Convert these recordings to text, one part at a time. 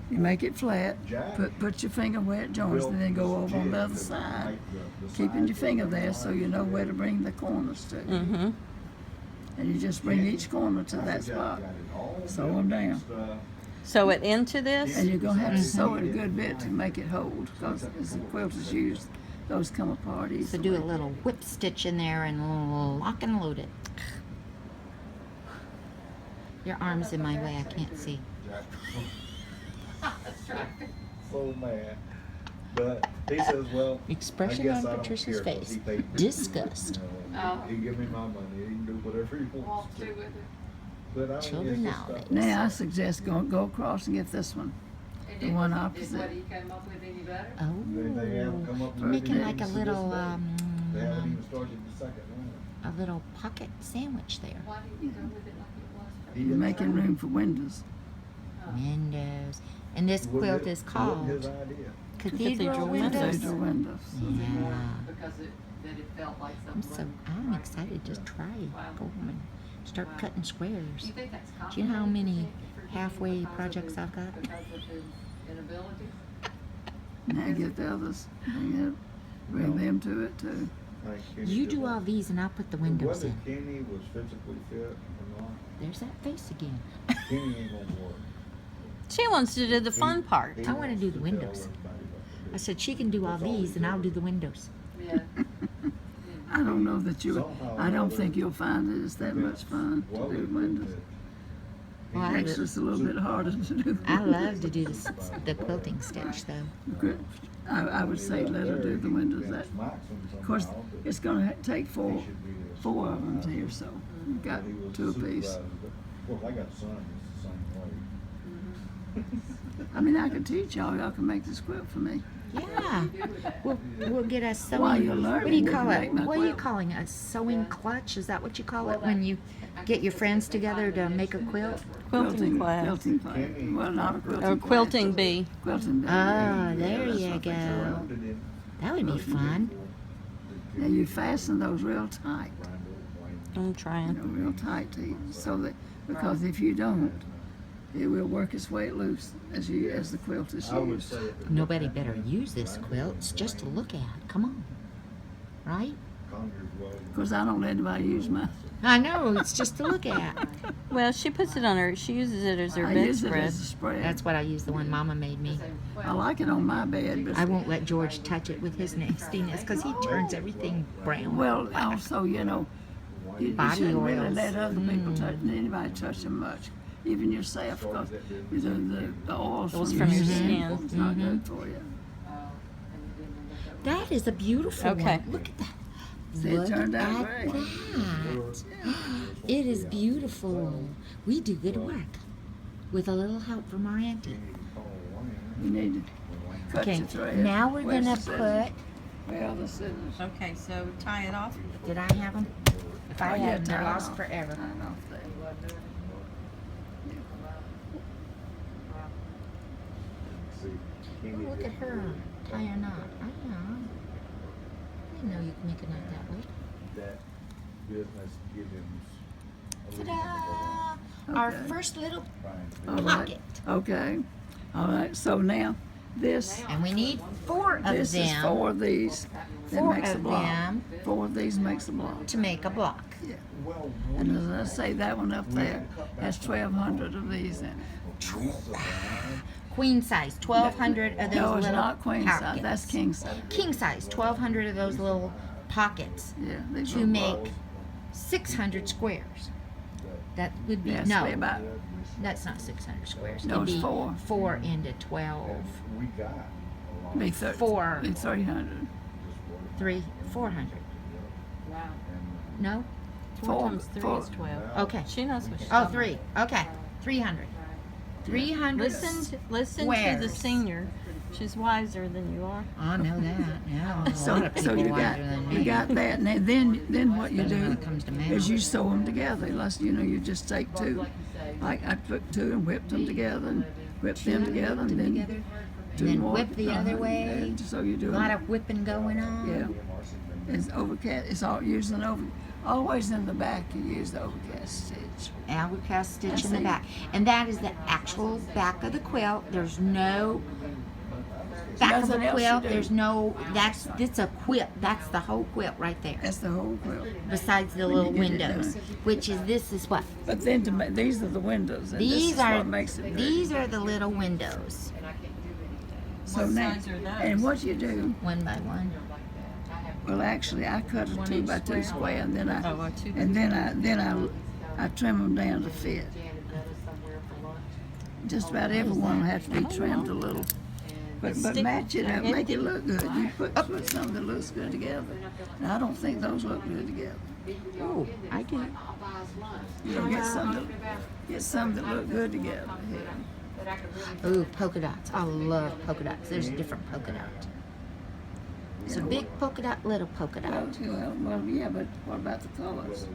You make it flat, put your finger where it joins, and then go over on the other side, keeping your finger there so you know where to bring the corners to. Mm-hmm. And you just bring each corner to that spot. Sew them down. Sew it into this? And you're going to have to sew it a good bit to make it hold, because as the quilt is used, those come apart easily. So do a little whip stitch in there and lock and load it. Your arm's in my way, I can't see. So mad. But he says, well, Expression I guess on I don't Patricia's care 'cause face. he paid for it. Disgust. He give me my money. He can do whatever he wants to. But I mean, Children it's just, nowadays. Now I suggest go across and get this one. The one opposite. What he came up with any better? Oh, They haven't come up with you're making anything like a to this little, day. They haven't even started the second one. a little pocket sandwich there. Why didn't you go with it like it was first? You're making room for windows. Windows. And this quilt is His called idea. Cathedral Cathedral Windows. Cathedral windows. Yeah. Because that it felt like I'm something. I'm excited to try it. Go home and start cutting squares. Do you think that's Do you know how many complicated for him halfway because of projects his- I've got? Because of his inability? Now get the others. Bring them to it too. Like Kenny You did do that. all these and I'll put the windows Whether in. Kenny was physically fit or not, There's that face again. Kenny ain't gonna work. She wants to do the fun part. I wanna do the windows. I said she can do all these and I'll do the windows. Yeah. I don't know that I don't think you'll find it is that much fun to do windows. Well, I Actually, it's a little bit harder to do. I love to do the quilting stitch though. I would say let her do the windows. That, of course, it's going to take four of them here, so you've got two apiece. Well, I got sons the same way. I mean, I could teach y'all. Y'all can make this quilt for me. Yeah. We'll get a sewing. While you're learning, What do you we call can it? make my What are you quilt. calling it? A sewing clutch? Is that what you call it when you get your friends together to make a quilt? Quilting class. Quilting class. Well, not a quilting Or class, quilting just bee. Quilting bee. Oh, there that's you what they call go. it. That would be fun. Now you fasten those real tight. I'm trying. Real tight to you, so that because if you don't, it will work its way loose as the quilt is I would used. say if Nobody better use this quilt. It's just to look at. Come on. Right? Of course, I don't let anybody use mine. I know. It's just to look at. Well, she puts it on her. She uses it as her I use it bedspread. as a spread. That's what I use. The one Mama made me. I like it on my bed, but I won't let George touch it with his nastiness because he turns everything brown. well, also you Body shouldn't really oils. let other people touch anybody touch them much, even yourself, because the oils Oils from from your your skin skin. is not good for you. That is a beautiful Okay. one. Look at that. See, it Look turned out at great. that. It is beautiful. We do good work with a little help from our auntie. You need to cut Okay, your thread. now we're Where's gonna the scissors? put. Well, the scissors. Okay, so tie it off. Did I have them? If I Oh, yeah, had them, they're tie it lost off. forever. Tie it off there. Oh, look at her tie a knot. I know. I didn't know you could make a knot that way. that business give him a reason to go on. Ta-da! Our Okay. first little All right. pocket. Okay. All right. So now this And we need 4 of this is them 4 of these. That 4 makes a of block. them 4 of these makes a block. to make a block. Yeah. Well, And as I say, that one up there has 1,200 of these in it. Queen size, 1,200 of those No, it's little not queen size. pockets. That's king size. King size, 1,200 of those little pockets Yeah. These to little make balls. 600 squares. That would be, Yeah, it's no, be about that's not 600 squares. No, It'd it's be 4. 4 into 12, we got a lot. be 4, 300. 3, 400. Wow. No? 4 Four- times 3 four- is 12. Okay. She knows what she's Oh, talking 3. Okay. 300. 300. Listen to the squares. senior. She's wiser than you are. I know that. Yeah, a lot So, of so people you wiser than me. got that, and then what you Especially when do it comes to is math. you sew them together. Unless you just take 2. Like I took 2 and whipped them together, and whipped them together, and then together, 2 and then more. whip the other way. And so you do A lot them. of whipping going on. Yeah. It's overcast. It's all using always in the back. You use the overcast stitch. Overcast stitch in the see. back, and that is the actual back of the quilt. There's no back of Nothing the else you quilt. do. There's no. That's a quilt. That's the whole quilt right there. That's the whole quilt. Besides the When little you get it windows, done. which is this is what But then these are the windows, and this these is are. what makes it pretty. These are the little windows, So What now, size are those? and what you do? one by one. Well, actually, I cut a One 2 each by 2 square? square, and then Oh, a 2 by I trim them down to fit. Just about everyone will have to be trimmed a little, but Stick- match it up, it- make it look good. You put something that looks good together. And I don't think those look good together. Oh, I do. You know, get some that look good together. Yeah. Ooh, polka dots. I love polka dots. There's a different polka dot. So big polka dot, little polka dot. Well, yeah, but what about the colors?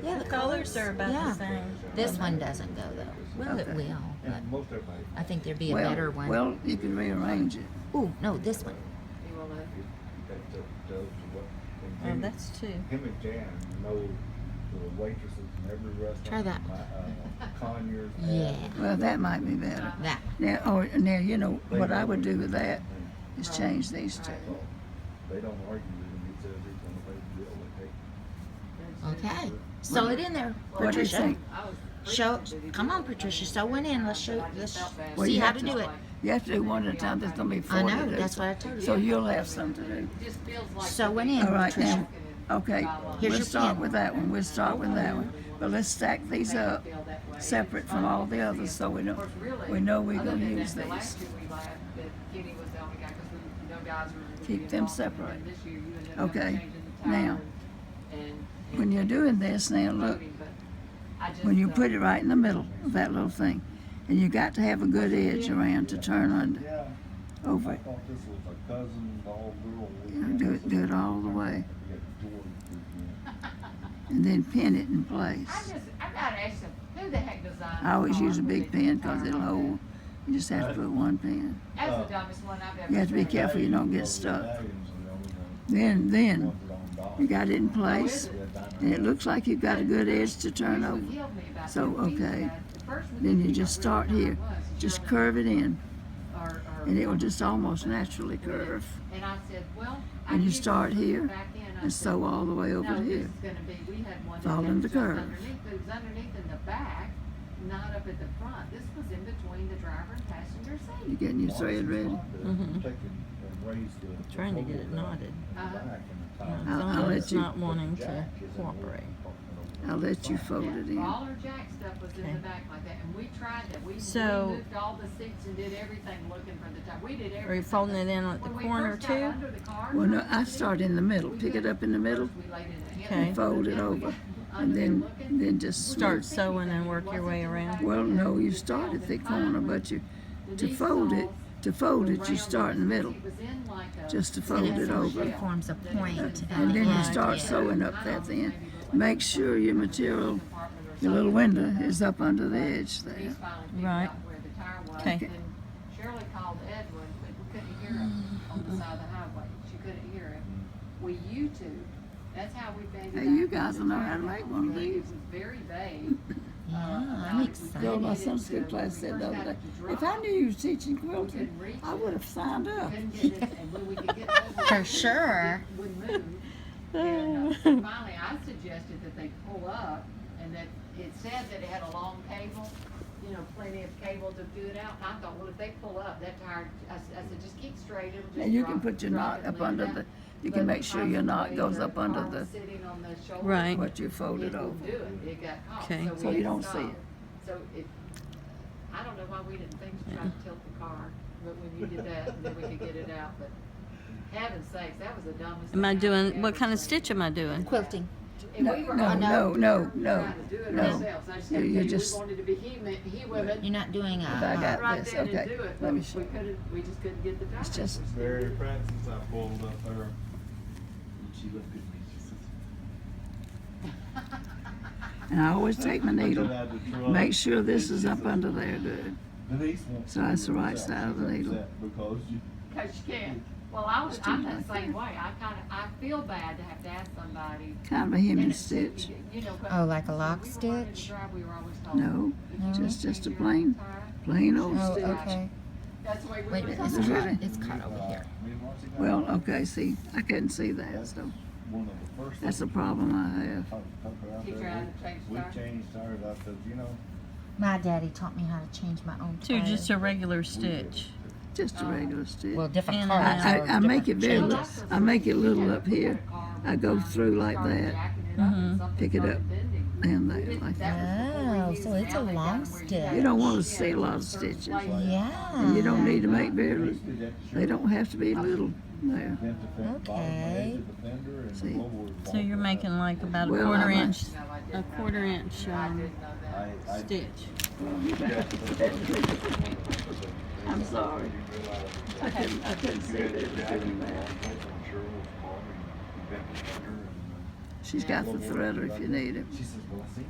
Yeah, The colors are about yeah. the same. This one doesn't go though. Well, it Okay. will, but And most everybody, I think there'd be a better one. Well, you can rearrange it. Ooh, no, this one. Oh, that's 2. him and Jan know the waitresses in every restaurant. Try that. Conyers. Yeah, Well, that might be better. that. Now, you know, what I would do with that is change these two. They don't argue with him. He says he's gonna pay the bill and take. Okay. Sew it in there, What do you Patricia. think? Show. Come on, Patricia. Sew it in. Let's Well, see you how have to to- do it. You have to do one at a time. There's gonna be 4 I to know. do. That's what I told So you. you'll have some to do. Sew it in, All right, Patricia. now, okay, Here's we'll your start pen. with that one. We'll start with that one. But let's stack these up separate from all the others so we know we're gonna use these. Keep them separate. Okay, now, when you're doing this, now look, when you put it right in the middle of that little thing, and you got to have a good edge around to turn under, Yeah. over I it. thought this was a cousin, all girl. You know, do it all the way, and then pin it in place. I gotta ask them, who the heck designed? I always use a big pen because it'll hold. You just have to put one pen. That's the dumbest one I've ever. You have to be seen. careful you don't get stuck. Then you got it in place, and it looks like you've got a good edge to turn over. So, okay, then you just start here. Just curve it in, and it will just almost naturally curve. And I said, well. And you start here and sew all the way over No, to this here. is gonna be, we had one. Follow that the was just curve. underneath. It was underneath in the back, not up at the front. This was in between the driver and passenger You seat. getting your thread ready? Trying to get it knotted. I'll let It's you- not wanting to cooperate. I'll let you fold it in. All our jack stuff was in Okay. the back like that, and we tried that. We So- moved all the seats and did everything looking for the top. We did everything. Are you folding it in at the When we corner first got too? under the car, Well, no, I start in the middle. Pick it up in the middle we laid it in. Okay. and fold it over, and then just Start smooth. sewing and work your way around. Well, no, you start at the corner, but to fold it, you start in the middle, It was in like a. just to fold it over. It forms a point at And the then you end. start sewing up that end. Make sure your material, your little window is up under the edge there. He's finally figured Right. out where the tire was. Okay. Then Shirley called Edwin, but we couldn't hear him on the side of the highway. She couldn't hear him. We YouTube. That's how we figured out. Hey, you guys will know how to make one of It these. was very vague. Yeah, I'm Girl, excited. my Sunday school class said the other day, if I knew you was teaching quilting, I would have signed up. Couldn't get it, and when we could get over For it, sure. it wouldn't move. And finally, I suggested that they pull up, and that it said that it had a long cable, you know, plenty of cable to do it out. And I thought, well, if they pull up, that tire, I said, just keep straight, it'll just And you can drop- put your drop knot it up and under leave it the, out. you But can make sure your knot goes up under car the, was sitting on the shoulder. Right. what you folded It over. wouldn't do it, it got caught. Okay. So we you had don't to see stop. it. So it, I don't know why we didn't think to try to tilt the car, but when you did that, then we could get it out, but heaven's sakes, that was the dumbest thing. Am I I've doing, ever what kind of seen. stitch am I doing? Quilting. And No, we were no, all no, no, trying to do it no. ourselves. I just You- gotta you tell you, just- we wanted to be he women, You're not doing If I got right this, there okay, to do it, but let we me show you. couldn't, we just couldn't get the It's time. just, Mary Frances, I pulled up there, and she looked at me, she says. and I always take my needle, I took out the truck, make sure this and is she up said, under there good. Denise wants So to that's the do right that. side of the She's needle. upset Because you, Cause you can't. Well, I'm that same way. I feel bad to have to ask somebody. Kind of a hemming stitch. You know, Oh, like a lock when we were learning to stitch? drive, we were always told, No, No? just a plain old Oh, stitch. okay. That's the way we Wait, were it's taught. Is it caught. really? It's caught over here. Well, okay, see, I couldn't see that, so One of the first that's a things problem I have. out Teach her there, how to change we tires. changed tires out because, you know, My daddy taught me how to change my own So tires. just a regular stitch. Just a regular stitch. Well, different And cars. I are I make it different very changes. little. I make it little up here. I go through like that, pick it up, and that like that. Oh, so it's a long stitch. You don't want to see a lot of stitches. Yeah. And you don't need to make very. They don't have to be little there. dent the bottom Okay. edge of the fender and the See. floorboard. So you're making like about a Well, quarter I'm a- inch, I stitch. I'm sorry. I couldn't see that it was doing that. She's got the threader if you need it. She says, well, I see.